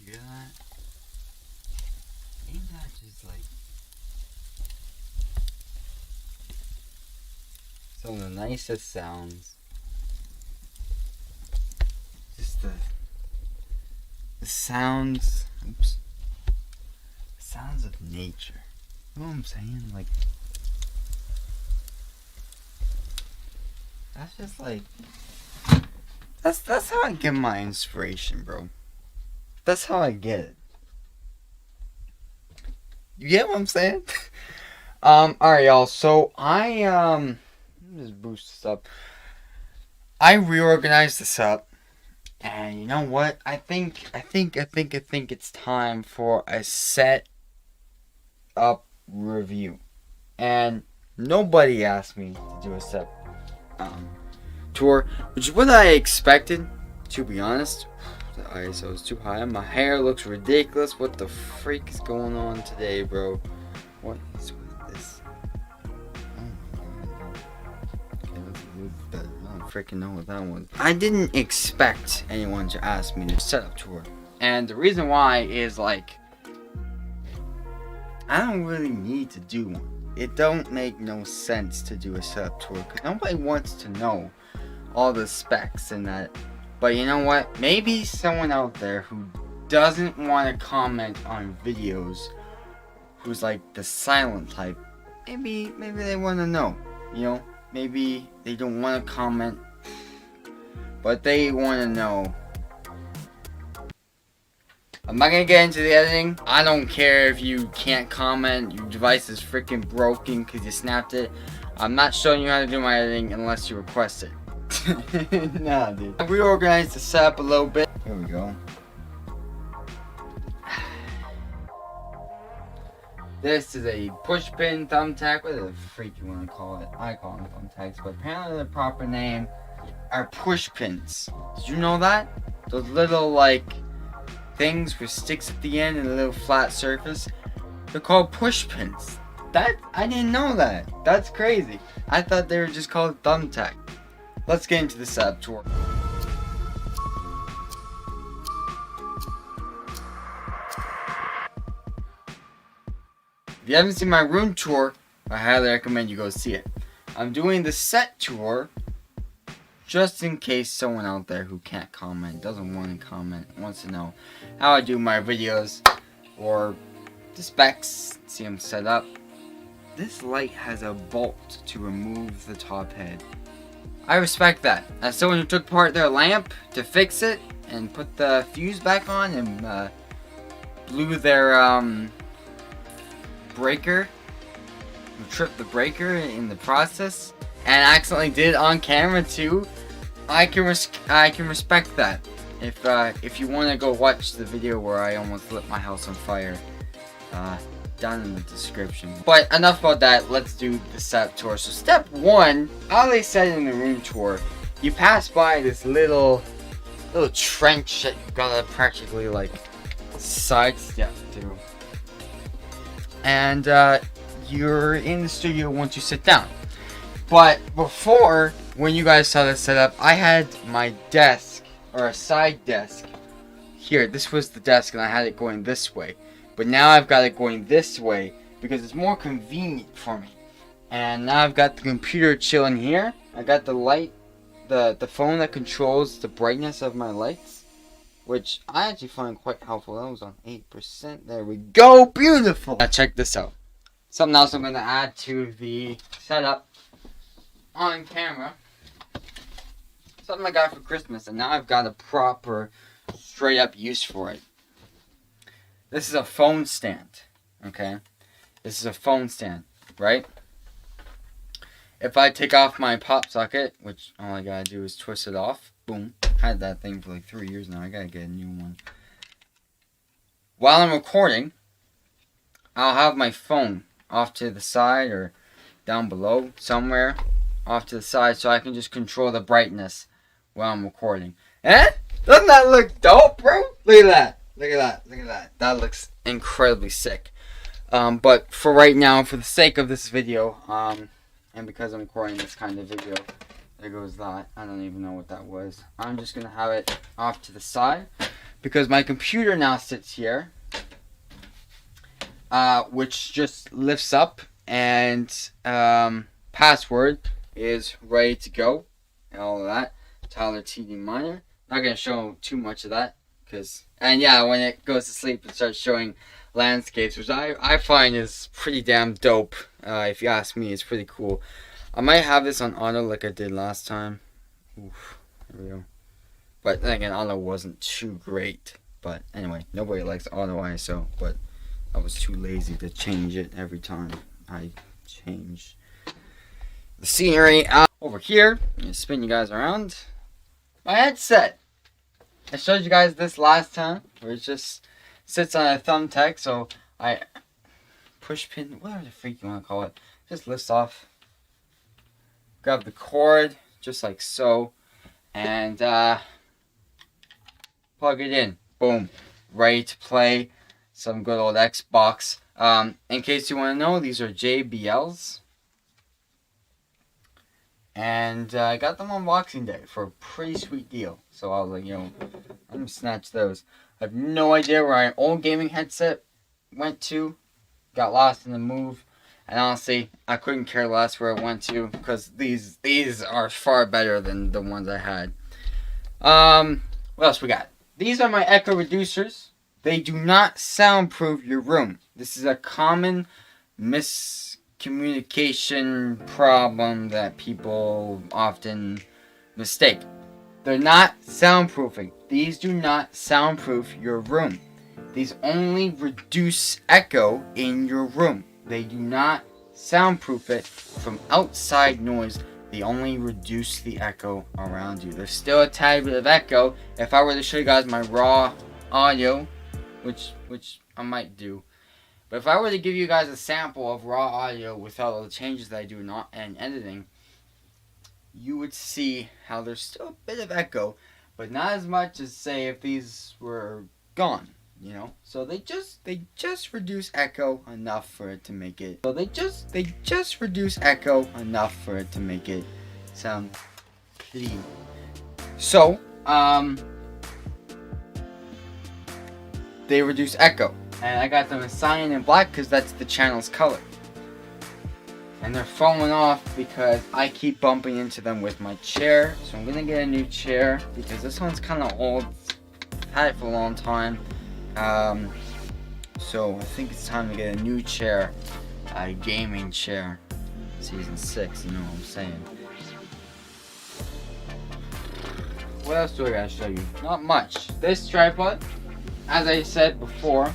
You hear that? Ain't that just like some of the nicest sounds? Just the sounds. Oops. The sounds of nature. You know what I'm saying? Like, that's just like, that's how I get my inspiration, bro. That's how I get it. You get what I'm saying? Alright, y'all. So let me just boost this up. I reorganized this up, and you know what? I think it's time for a set up review. And nobody asked me to do a set tour, which is what I expected, to be honest. The ISO is too high. My hair looks ridiculous. What the freak is going on today, bro? What is with this? Oh my god. Okay, that's a little better. I don't freaking know what that was. I didn't expect anyone to ask me to set up tour. And the reason why is, like, I don't really need to do one. It don't make no sense to do a setup tour because nobody wants to know all the specs and that. But you know what? Maybe someone out there who doesn't want to comment on videos, who's like the silent type, maybe they want to know. You know, maybe they don't want to comment, but they want to know. I'm not gonna get into the editing. I don't care if you can't comment, your device is freaking broken because you snapped it. I'm not showing you how to do my editing unless you request it. Nah, dude. I reorganized the setup a little bit. Here we go. This is a push pin thumbtack. Whatever the freak you want to call it. I call them thumbtacks, but apparently the proper name are push pins. Did you know that? Those little, like, things with sticks at the end and a little flat surface. They're called push pins. I didn't know that. That's crazy. I thought they were just called thumbtack. Let's get into the setup tour. If you haven't seen my room tour, I highly recommend you go see it. I'm doing the set tour just in case someone out there who can't comment, doesn't want to comment, wants to know how I do my videos or the specs, see them set up. This light has a bolt to remove the top head. I respect that. As someone who took apart their lamp to fix it and put the fuse back on and blew their breaker, tripped the breaker in the process, and accidentally did it on camera too, I can respect that. If you want to go watch the video where I almost lit my house on fire, down in the description. But enough about that, let's do the setup tour. So step one, how they said in the room tour, you pass by this little trench that you gotta practically like sidestep through. And you're in the studio once you sit down. But before, when you guys saw this setup, I had my desk, or a side desk, here. This was the desk and I had it going this way. But now I've got it going this way because it's more convenient for me. And now I've got the computer chilling here. I got the light, the phone that controls the brightness of my lights, which I actually find quite helpful. That was on 8%. There we go. Beautiful. Now check this out. Something else I'm going to add to the setup on camera. Something I got for Christmas, and now I've got a proper, straight up use for it. This is a phone stand, okay? This is a phone stand, right? If I take off my pop socket, which all I gotta do is twist it off, boom. I had that thing for like 3 years now. I gotta get a new one. While I'm recording, I'll have my phone off to the side or down below somewhere, off to the side, so I can just control the brightness while I'm recording. Eh? Doesn't that look dope, bro? Look at that. Look at that. Look at that. That looks incredibly sick. But for right now, for the sake of this video, and because I'm recording this kind of video, there goes that. I don't even know what that was. I'm just going to have it off to the side. because my computer now sits here, which just lifts up, and password is ready to go, and all of that. Tyler TD Minor. Not gonna show too much of that, and yeah, when it goes to sleep, it starts showing landscapes, which I find is pretty damn dope. If you ask me, it's pretty cool. I might have this on auto like I did last time. Oof, there we go. But then again, auto wasn't too great. But anyway, nobody likes auto ISO, but I was too lazy to change it every time I change the scenery. Over here, I'm gonna spin you guys around. My headset. I showed you guys this last time, where it just sits on a thumbtack, so I push pin, whatever the freak you want to call it, just lifts off. Grab the cord, just like so, and plug it in. Boom. Ready to play some good old Xbox. In case you want to know, these are JBLs. And I got them on Boxing Day for a pretty sweet deal. So I was like, I'm going to snatch those. I have no idea where my old gaming headset went to. Got lost in the move. And honestly, I couldn't care less where it went to, because these are far better than the ones I had. What else we got? These are my echo reducers. They do not soundproof your room. This is a common miscommunication problem that people often mistake. They're not soundproofing. These do not soundproof your room. These only reduce echo in your room. They do not soundproof it from outside noise. They only reduce the echo around you. There's still a tad bit of echo. If I were to show you guys my raw audio, which I might do, but if I were to give you guys a sample of raw audio without all the changes that I do and editing, you would see how there's still a bit of echo, but not as much as, say, if these were gone. So they just reduce echo enough for it to make it. So they just reduce echo enough for it to make it sound clean. So they reduce echo, and I got them in cyan and black because that's the channel's color. And they're falling off because I keep bumping into them with my chair. So I'm gonna get a new chair because this one's kind of old. I've had it for a long time. So I think it's time to get a new chair, a gaming chair. Season 6, you know what I'm saying. What else do I gotta show you? Not much. This tripod, as I said before,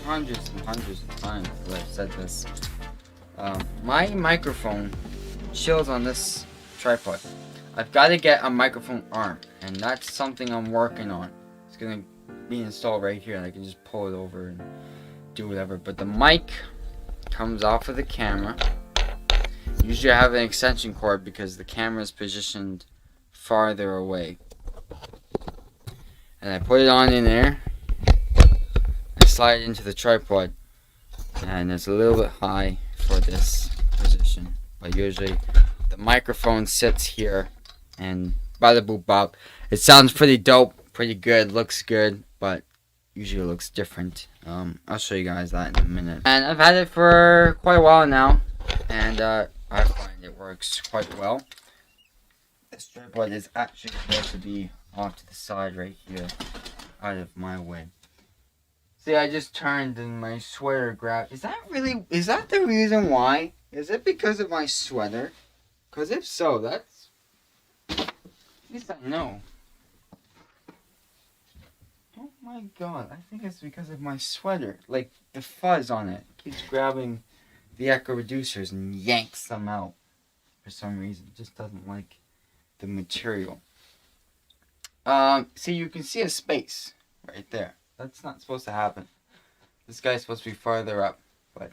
hundreds and hundreds of times that I've said this, my microphone chills on this tripod. I've got to get a microphone arm, and that's something I'm working on. It's gonna be installed right here, and I can just pull it over and do whatever. But the mic comes off of the camera. Usually I have an extension cord because the camera is positioned farther away. And I put it on in there. I slide it into the tripod, and it's a little bit high for this position. But usually the microphone sits here, and bada boop bop. It sounds pretty dope, pretty good, looks good, but usually it looks different. I'll show you guys that in a minute. And I've had it for quite a while now, and I find it works quite well. This tripod is actually supposed to be off to the side right here, out of my way. See, I just turned and my sweater grabbed. Is that the reason why? Is it because of my sweater? Because if so, that's... At least I know. Oh my god, I think it's because of my sweater. Like, the fuzz on it keeps grabbing the echo reducers and yanks them out for some reason. It just doesn't like the material. See, you can see a space right there. That's not supposed to happen. This guy's supposed to be farther up, but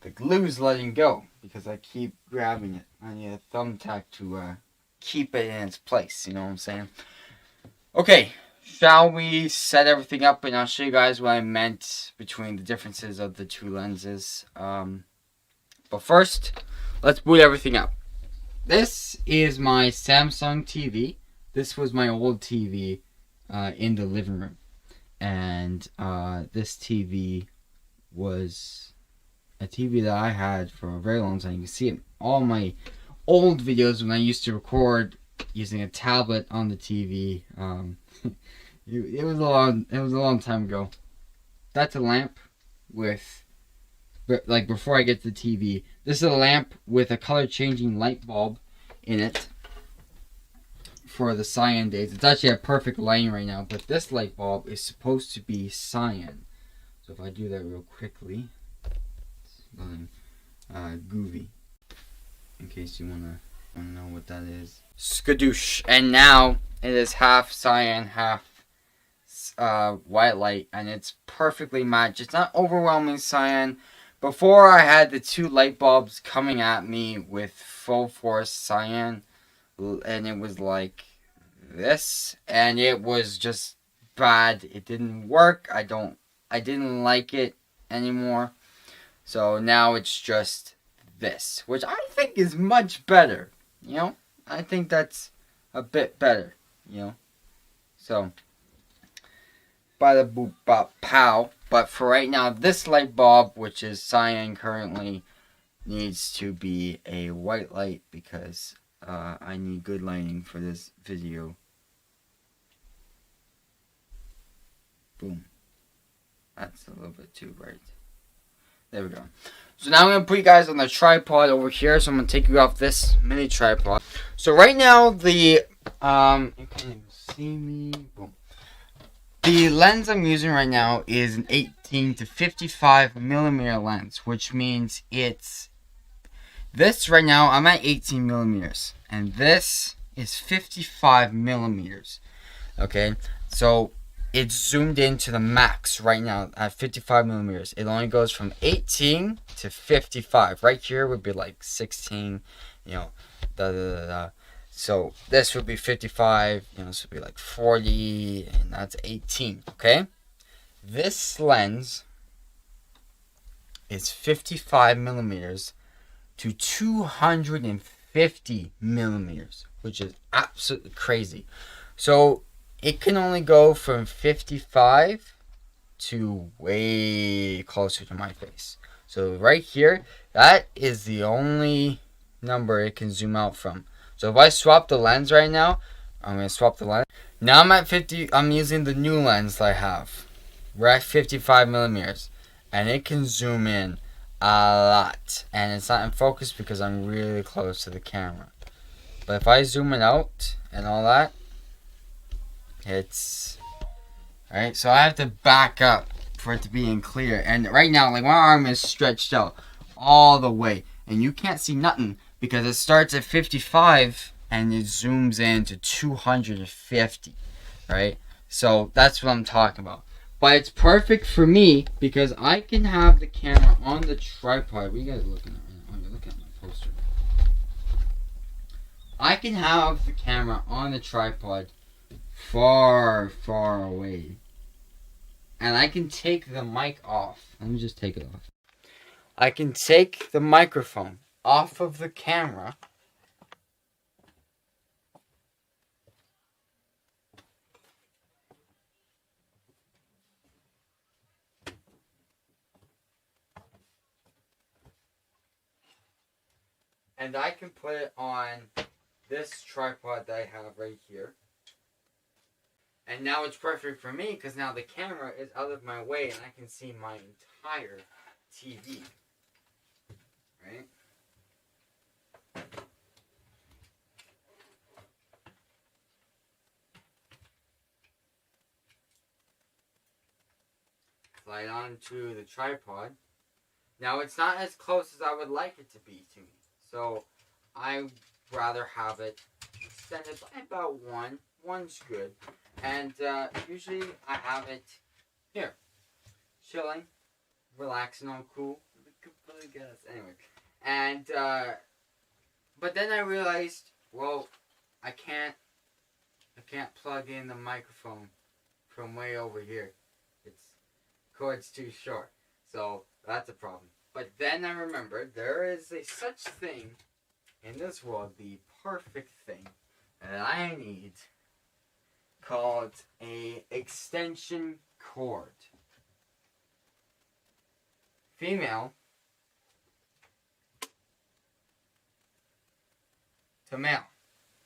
the glue's letting go because I keep grabbing it. I need a thumbtack to keep it in its place, you know what I'm saying? Okay, shall we set everything up, and I'll show you guys what I meant between the differences of the two lenses. But first, let's boot everything up. This is my Samsung TV. This was my old TV in the living room. And this TV was a TV that I had for a very long time. You can see it in all my old videos when I used to record using a tablet on the TV. It was a long time ago. That's a lamp with, like, before I get to the TV. This is a lamp with a color changing light bulb in it for the cyan days. It's actually a perfect lighting right now, but this light bulb is supposed to be cyan. So if I do that real quickly, it's going groovy, in case you wanna know what that is. Skadoosh. And now it is half cyan, half white light, and it's perfectly matched. It's not overwhelming cyan. Before, I had the two light bulbs coming at me with full force cyan, and it was like this, and it was just bad. It didn't work. I didn't like it anymore. So now it's just this, which I think is much better. You know, I think that's a bit better. You know, so bada boop bop pow. But for right now, this light bulb, which is cyan currently, needs to be a white light because I need good lighting for this video. Boom. That's a little bit too bright. There we go. So now I'm going to put you guys on the tripod over here. So I'm going to take you off this mini tripod. So right now, you can't even see me. Boom. The lens I'm using right now is an 18 to 55 millimeter lens, which means this right now, I'm at 18 millimeters, and this is 55 millimeters. Okay, so it's zoomed in to the max right now at 55 millimeters. It only goes from 18 to 55. Right here would be like 16, you know, So this would be 55, you know, this would be like 40, and that's 18, okay? This lens is 55 millimeters to 250 millimeters, which is absolutely crazy. So it can only go from 55 to way closer to my face. So right here, that is the only number it can zoom out from. So if I swap the lens right now, I'm going to swap the lens. Now I'm at 50, I'm using the new lens that I have. We're at 55 millimeters. And it can zoom in a lot. And it's not in focus because I'm really close to the camera. But if I zoom it out and all that, it's... Alright, so I have to back up for it to be in clear. And right now, like, my arm is stretched out all the way. And you can't see nothing because it starts at 55 and it zooms in to 250, right? So that's what I'm talking about. But it's perfect for me because I can have the camera on the tripod. What are you guys looking at right now? Oh, you're looking at my poster. I can have the camera on the tripod far, far away. And I can take the mic off. Let me just take it off. I can take the microphone off of the camera. And I can put it on this tripod that I have right here. And now it's perfect for me because now the camera is out of my way and I can see my entire TV. Right? Slide onto the tripod. Now it's not as close as I would like it to be to me. So I rather have it extended by about one. One's good. And usually I have it here. Chilling. Relaxing on cool. Anyway. And but then I realized, well, I can't plug in the microphone from way over here. It's cord's too short. So that's a problem. But then I remembered there is a such thing in this world, the perfect thing that I need called a extension cord. Female to male.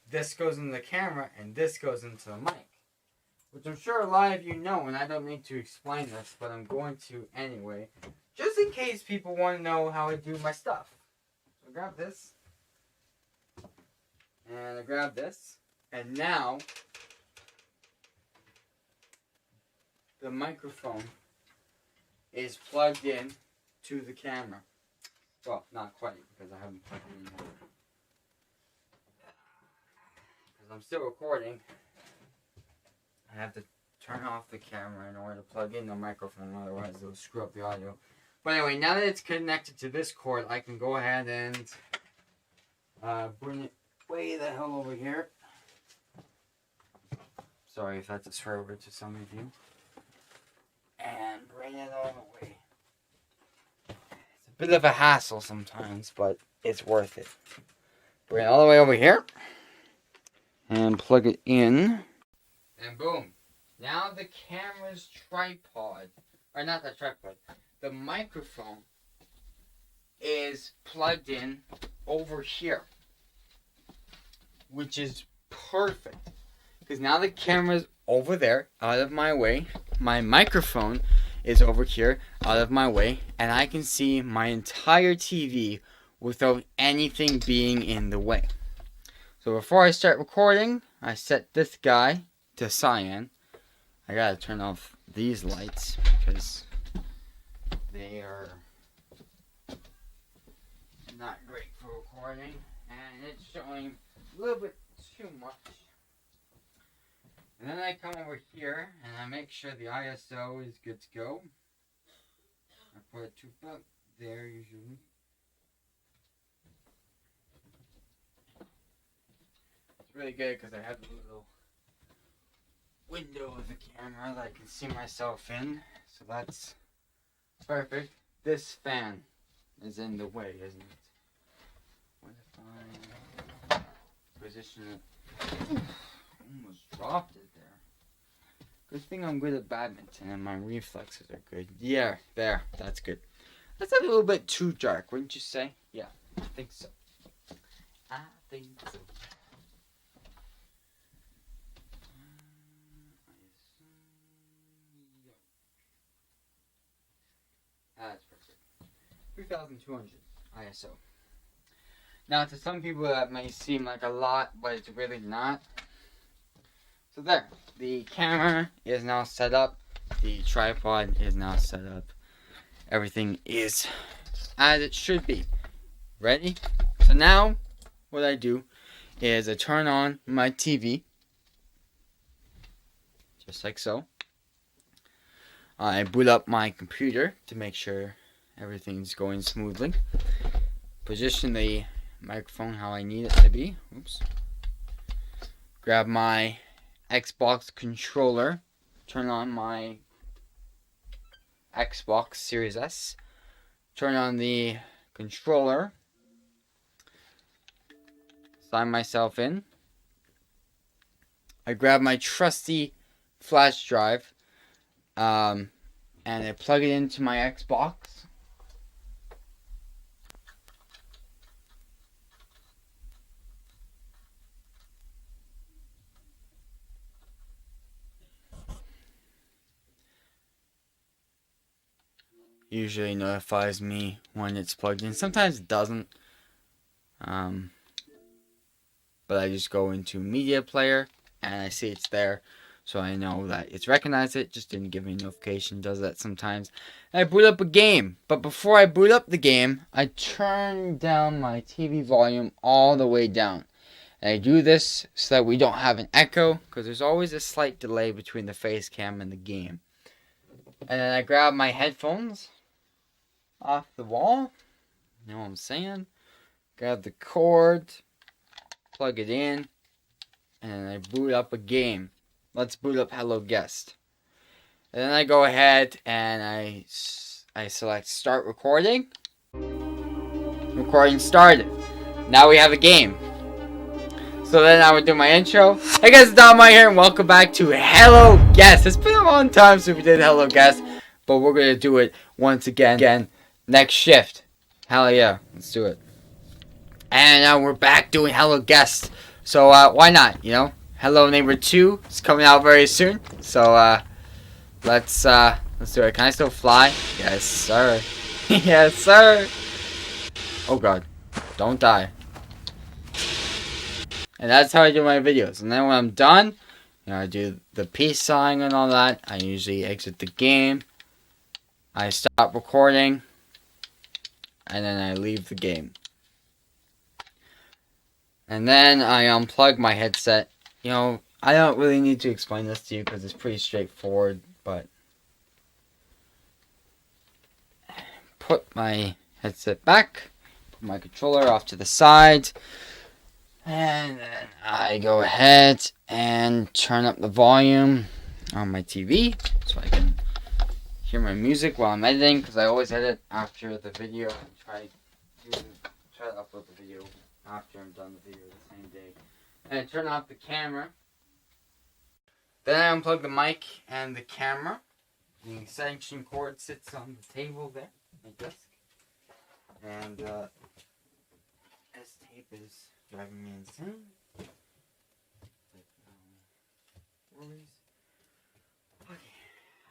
This goes in the camera and this goes into the mic. Which I'm sure a lot of you know, and I don't need to explain this, but I'm going to anyway. Just in case people want to know how I do my stuff. So I grab this. And I grab this. And now, the microphone is plugged in to the camera. Well, not quite, because I haven't plugged it in yet. Because I'm still recording. I have to turn off the camera in order to plug in the microphone, otherwise it'll screw up the audio. But anyway, now that it's connected to this cord, I can go ahead and bring it way the hell over here. Sorry if that's a swear word to some of you. And bring it all the way. It's a bit of a hassle sometimes, but it's worth it. Bring it all the way over here. And plug it in. And boom. Now the camera's tripod, or not the tripod, the microphone is plugged in over here. Which is perfect. Because now the camera's over there, out of my way. My microphone is over here, out of my way. And I can see my entire TV without anything being in the way. So before I start recording, I set this guy to cyan. I gotta turn off these lights because they are not great for recording, and it's showing a little bit too much. And then I come over here and I make sure the ISO is good to go. I put it about there usually. It's really good because I have a little window of the camera that I can see myself in, so that's perfect. This fan is in the way, isn't it? What if I position it? Almost dropped it there. Good thing I'm good at badminton and my reflexes are good. Yeah, there, that's good. That's a little bit too dark, wouldn't you say? Yeah, I think so. I think so. That's perfect. 3200 ISO. Now, to some people that may seem like a lot, but it's really not. So there, the camera is now set up. The tripod is now set up. Everything is as it should be. Ready? So now, what I do is I turn on my TV. Just like so. I boot up my computer to make sure everything's going smoothly. Position the microphone how I need it to be. Oops. Grab my Xbox controller. Turn on my Xbox Series S. Turn on the controller. Sign myself in. I grab my trusty flash drive. And I plug it into my Xbox. Usually notifies me when it's plugged in. Sometimes it doesn't. But I just go into media player and I see it's there. So I know that it's recognized it, just didn't give me a notification, does that sometimes. And I boot up a game, but before I boot up the game, I turn down my TV volume all the way down. And I do this so that we don't have an echo, because there's always a slight delay between the face cam and the game. And then I grab my headphones off the wall, you know what I'm saying? Grab the cord, plug it in, and then I boot up a game. Let's boot up Hello Guest. And then I go ahead and I select start recording. Recording started. Now we have a game. So then I would do my intro. Hey guys, it's Dynamite here, and welcome back to Hello Guest. It's been a long time since we did Hello Guest, but we're gonna do it once again next shift. Hell yeah, let's do it. And now we're back doing Hello Guest. So why not? You know, Hello Neighbor 2 is coming out very soon. So let's do it. Can I still fly? Yes, sir. Yes, sir. Oh god, don't die. And that's how I do my videos. And then when I'm done, you know, I do the peace sign and all that. I usually exit the game. I stop recording. And then I leave the game. And then I unplug my headset. You know, I don't really need to explain this to you because it's pretty straightforward. But put my headset back. Put my controller off to the side. And then I go ahead and turn up the volume on my TV so I can hear my music while I'm editing, because I always edit after the video and try to upload the video after I'm done the video the same day. And I turn off the camera. Then I unplug the mic and the camera. The extension cord sits on the table there, my desk. And this tape is driving me insane. Okay.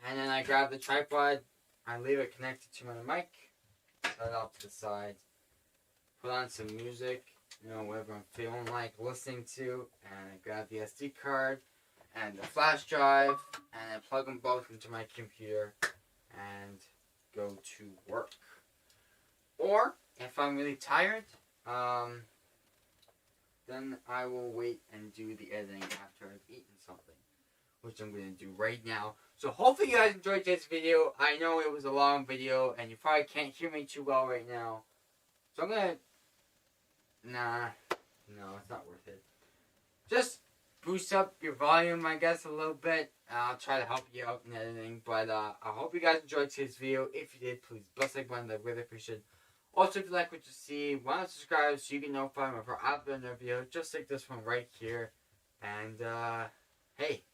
And then I grab the tripod, I leave it connected to my mic, set it off to the side, put on some music, you know, whatever I'm feeling like listening to, and I grab the SD card and the flash drive, and I plug them both into my computer and go to work. Or, if I'm really tired, then I will wait and do the editing after I've eaten something, which I'm going to do right now. So hopefully you guys enjoyed this video. I know it was a long video, and you probably can't hear me too well right now. So I'm going to... no, it's not worth it. Just boost up your volume, I guess, a little bit. I'll try to help you out in editing. But I hope you guys enjoyed today's video. If you did, please bless the like button. I really appreciate it. Also, if you like what you see, why not subscribe so you can notify me if I upload another video, just like this one right here. And, hey.